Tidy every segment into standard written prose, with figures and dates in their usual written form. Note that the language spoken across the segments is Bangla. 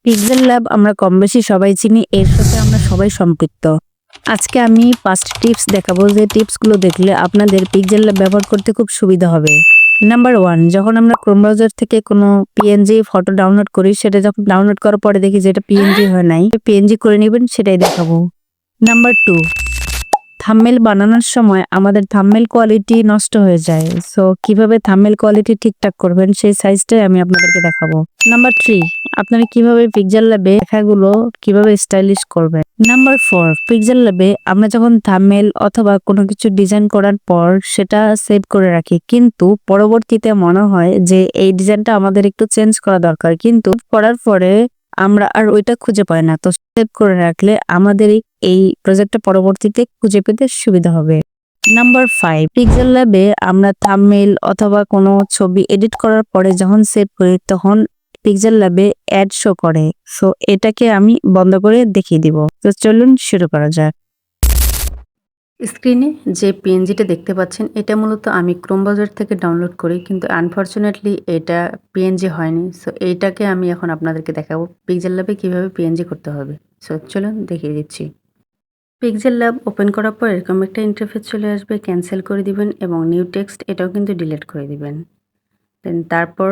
পিক্সেল ল্যাব আমরা কমবেশি সবাই চিনি, এর সাথে আমরা সবাই সম্পৃক্ত। আজকে আমি 5টি টিপস দেখাবো যে টিপসগুলো দেখলে আপনাদের পিক্সেল ল্যাব ব্যবহার করতে খুব সুবিধা হবে। নাম্বার 1, যখন আমরা ক্রোম ব্রাউজার থেকে কোনো পিএনজি ফটো ডাউনলোড করি, সেটা যখন ডাউনলোড করার পরে দেখি যে এটা পিএনজি হয় নাই, পিএনজি করে নেবেন, সেটাই দেখাবো। নাম্বার 2, থাম্বনেল বানানোর সময় আমাদের থাম্বনেল কোয়ালিটি নষ্ট হয়ে যায়। সো কিভাবে থাম্বনেল কোয়ালিটি ঠিকঠাক করবেন সেই সাইজটাই আমি আপনাদেরকে দেখাবো। নাম্বার 3, আপনারা কিভাবে পিক্সেল ল্যাবে লেখাগুলো কিভাবে স্টাইলিশ করবেন। নাম্বার 4, পিক্সেল ল্যাবে আমরা যখন থাম্বনেল অথবা কোনো কিছু ডিজাইন করার পর সেটা সেভ করে রাখি, কিন্তু পরবর্তীতে মনে হয় যে এই ডিজাইনটা আমাদের একটু চেঞ্জ করা দরকার, কিন্তু করার পরে আমরা আর ওইটা খুঁজে পাই না। তো সেভ করে রাখলে আমাদের এই প্রজেক্টটা পরবর্তীতে খুঁজে পেতে সুবিধা হবে। নাম্বার 5, পিক্সেল ল্যাবে আমরা থাম্বনেল অথবা কোনো ছবি এডিট করার পরে যখন সেভ করি তখন পিক্সেল ল্যাবে অ্যাড শো করে। সো এটাকে আমি বন্ধ করে দেখিয়ে দিব। তো চলুন শুরু করা যাক। স্ক্রিনে যে পিএনজিটা দেখতে পাচ্ছেন এটা মূলত আমি ক্রোম ব্রাউজার থেকে ডাউনলোড করি, কিন্তু আনফরচুনেটলি এটা পিএনজি হয়নি। সো এইটাকে আমি এখন আপনাদেরকে দেখাবো পিক্সেল ল্যাবে কীভাবে পিএনজি করতে হবে। সো চলুন দেখিয়ে দিচ্ছি। পিক্সেল ল্যাব ওপেন করার পর এরকম একটা ইন্টারফেস চলে আসবে, ক্যান্সেল করে দিবেন এবং নিউ টেক্সট এটাও কিন্তু ডিলিট করে দিবেন। দেন তারপর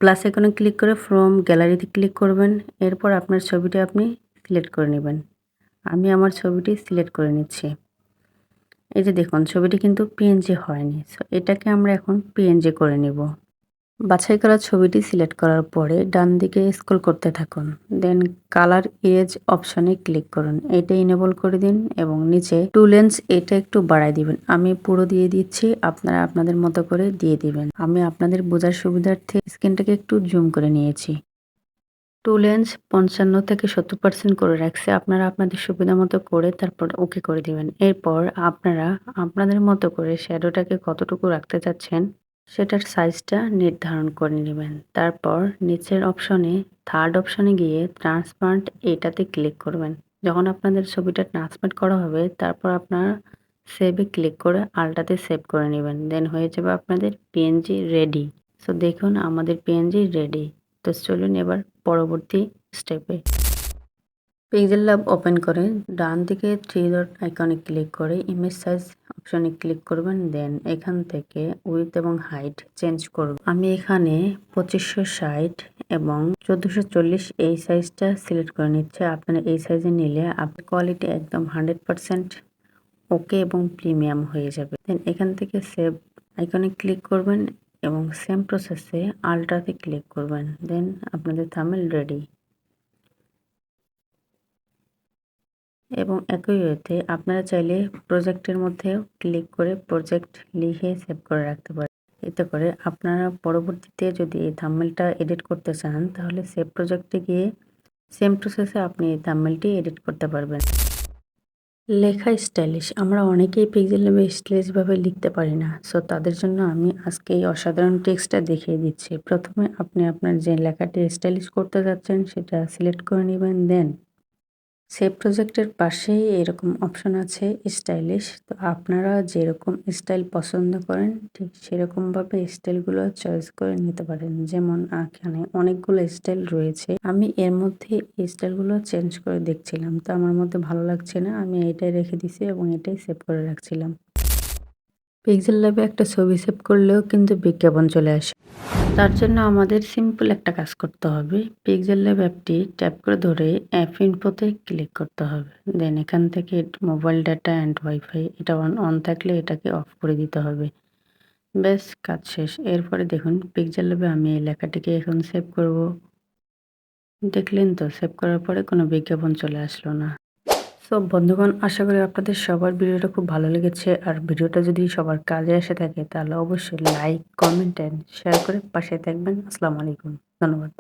প্লাস আইকনে ক্লিক করে ফ্রম গ্যালারিতে ক্লিক করবেন। এরপর আপনার ছবিটা আপনি সিলেক্ট করে নেবেন। আমি আমার ছবিটি সিলেক্ট করে নিচ্ছি। এই যে দেখুন ছবিটি কিন্তু পিএনজি হয়নি। সো এটাকে আমরা এখন পিএনজি করে নিব। বাছাই করা ছবিটি সিলেক্ট করার পরে ডান দিকে স্ক্রল করতে থাকুন। দেন কালার ইরেজ অপশনে ক্লিক করুন। এটা ইনেবল করে দিন এবং নিচে টু লেন্স এটা একটু বাড়ায় দিবেন। আমি পুরো দিয়ে দিচ্ছি, আপনারা আপনাদের মতো করে দিয়ে দিবেন। আমি আপনাদের বোঝার সুবিধার্থে স্ক্রিনটাকে একটু জুম করে নিয়েছি। টু লেন্স 55 থেকে 70% করে রাখছি। আপনারা আপনাদের সুবিধা মতো করে তারপর ওকে করে দিবেন। এরপর আপনারা আপনাদের মতো করে শ্যাডোটাকে কতটুকু রাখতে চাচ্ছেন সেটার সাইজটা নির্ধারণ করে নেবেন। তারপর নিচের অপশনে থার্ড অপশনে গিয়ে ট্রান্সপারেন্ট এটাতে ক্লিক করবেন। যখন আপনাদের ছবিটা ট্রান্সপারেন্ট করা হবে তারপর আপনারা সেভে ক্লিক করে আলটাতে সেভ করে নেবেন। দেন হয়ে যাবে আপনাদের পিএনজি রেডি। সো দেখুন আমাদের পিএনজি রেডি। তো চলুন এবার পরবর্তী স্টেপে। পিক্সেল ল্যাব ওপেন করে ডান দিকে 3 ডট আইকনে ক্লিক করে ইমেজ সাইজ অপশনে ক্লিক করবেন। দেন এখান থেকে উইডথ এবং হাইট চেঞ্জ করব। আমি এখানে 2560 এবং 1440 এই সাইজটা সিলেক্ট করে নিচ্ছে। আপনারা এই সাইজে নিলে আপনার কোয়ালিটি একদম 100% ওকে এবং প্রিমিয়াম হয়ে যাবে। দেন এখান থেকে সেভ আইকনে ক্লিক করবেন এবং সেম প্রসেসে আল্ট্রাতে ক্লিক করবেন। দেন আপনাদের থাম্বনেল রেডি। এবং একই ওয়েতে আপনারা চাইলে প্রজেক্টের মধ্যেও ক্লিক করে প্রজেক্ট লিখে সেভ করে রাখতে পারেন। এতে করে আপনারা পরবর্তীতে যদি এই থাম্বনেলটা এডিট করতে চান তাহলে সেভ প্রজেক্টে গিয়ে সেম প্রসেসে আপনি এই থাম্বনেলটি এডিট করতে পারবেন। লেখা স্টাইলিশ, আমরা অনেকেই পিক্সেল ল্যাবে স্টাইলিশভাবে লিখতে পারি না। সো তাদের জন্য আমি আজকে এই অসাধারণ টেক্সটটা দেখিয়ে দিচ্ছি। প্রথমে আপনি আপনার যে লেখাটি স্টাইলিশ করতে যাচ্ছেন সেটা সিলেক্ট করে নেবেন। দেন সেভ প্রজেক্টের পাশেই এরকম অপশন আছে স্টাইলিশ। তো আপনারা যেরকম স্টাইল পছন্দ করেন ঠিক সেরকমভাবে স্টাইলগুলো চয়েস করে নিতে পারেন। যেমন এখানে অনেকগুলো স্টাইল রয়েছে, আমি এর মধ্যে এই স্টাইলগুলো চেঞ্জ করে দেখছিলাম, তো আমার মধ্যে ভালো লাগছে না, আমি এটাই রেখে দিছি এবং এটাই সেভ করে রাখছিলাম। পিক্সেল ল্যাবে একটা ছবি সেভ করলেও কিন্তু বিজ্ঞাপন চলে আসে। তার জন্য আমাদের সিম্পল একটা কাজ করতে হবে। পিক্সেল ল্যাব অ্যাপটি ট্যাপ করে ধরে অ্যাপ ইনফোতে ক্লিক করতে হবে। দেন এখান থেকে মোবাইল ডাটা অ্যান্ড ওয়াইফাই এটা অন থাকলে এটাকে অফ করে দিতে হবে। ব্যাস কাজ শেষ। এরপরে দেখুন পিক্সেল ল্যাবে আমি এই লেখাটিকে এখন সেভ করব। দেখলেন তো সেভ করার পরে কোনো বিজ্ঞাপন চলে আসলো না। সো বন্ধুগণ, আশা করি আপনাদের সবার ভিডিওটা খুব ভালো লেগেছে। আর ভিডিওটা যদি সবার কাজে এসে থাকে তাহলে অবশ্যই লাইক, কমেন্ট অ্যান্ড শেয়ার করে পাশে থাকবেন। আসসালামু আলাইকুম। ধন্যবাদ।